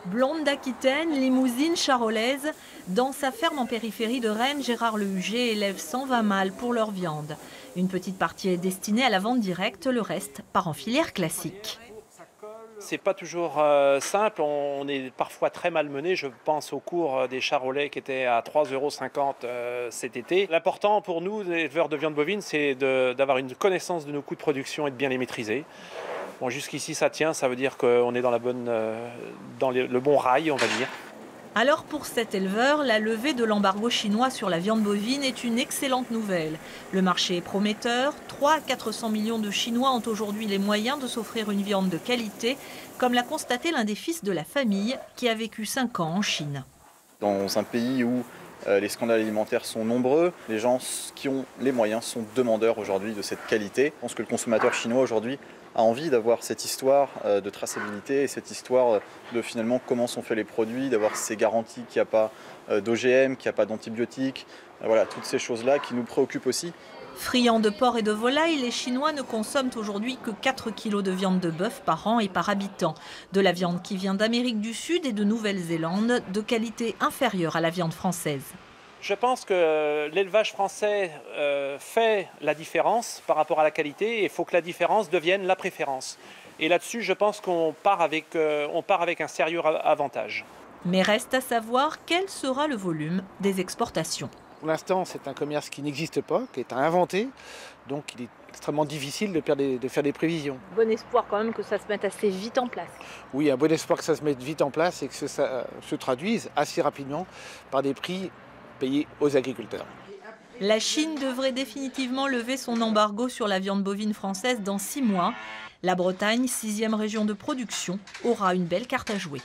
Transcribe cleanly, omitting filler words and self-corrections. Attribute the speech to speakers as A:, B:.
A: Blonde d'Aquitaine, limousine charolaise, dans sa ferme en périphérie de Rennes, Gérard Le Huger élève 120 mâles pour leur viande. Une petite partie est destinée à la vente directe, le reste part en filière classique.
B: C'est pas toujours simple, on est parfois très malmené. Je pense au cours des charolais qui étaient à 3,50 € cet été. L'important pour nous, les éleveurs de viande bovine, c'est d'avoir une connaissance de nos coûts de production et de bien les maîtriser. Bon, jusqu'ici ça tient, ça veut dire qu'on est dans le bon rail, on va dire.
A: Alors pour cet éleveur, la levée de l'embargo chinois sur la viande bovine est une excellente nouvelle. Le marché est prometteur, 300 à 400 millions de Chinois ont aujourd'hui les moyens de s'offrir une viande de qualité, comme l'a constaté l'un des fils de la famille qui a vécu 5 ans en Chine.
C: Dans un pays où les scandales alimentaires sont nombreux, les gens qui ont les moyens sont demandeurs aujourd'hui de cette qualité. Je pense que le consommateur chinois aujourd'hui a envie d'avoir cette histoire de traçabilité et cette histoire de finalement comment sont faits les produits, d'avoir ces garanties qu'il n'y a pas d'OGM, qu'il n'y a pas d'antibiotiques, voilà, toutes ces choses-là qui nous préoccupent aussi.
A: Friands de porc et de volaille, les Chinois ne consomment aujourd'hui que 4 kilos de viande de bœuf par an et par habitant. De la viande qui vient d'Amérique du Sud et de Nouvelle-Zélande, de qualité inférieure à la viande française.
B: Je pense que l'élevage français fait la différence par rapport à la qualité et il faut que la différence devienne la préférence. Et là-dessus, je pense qu'on part avec un sérieux avantage.
A: Mais reste à savoir quel sera le volume des exportations.
D: Pour l'instant, c'est un commerce qui n'existe pas, qui est à inventer, donc il est extrêmement difficile de faire des prévisions.
E: Bon espoir quand même que ça se mette assez vite en place.
D: Oui, un bon espoir que ça se mette vite en place et que ça se traduise assez rapidement par des prix payés aux agriculteurs.
A: La Chine devrait définitivement lever son embargo sur la viande bovine française dans 6 mois. La Bretagne, 6e région de production, aura une belle carte à jouer.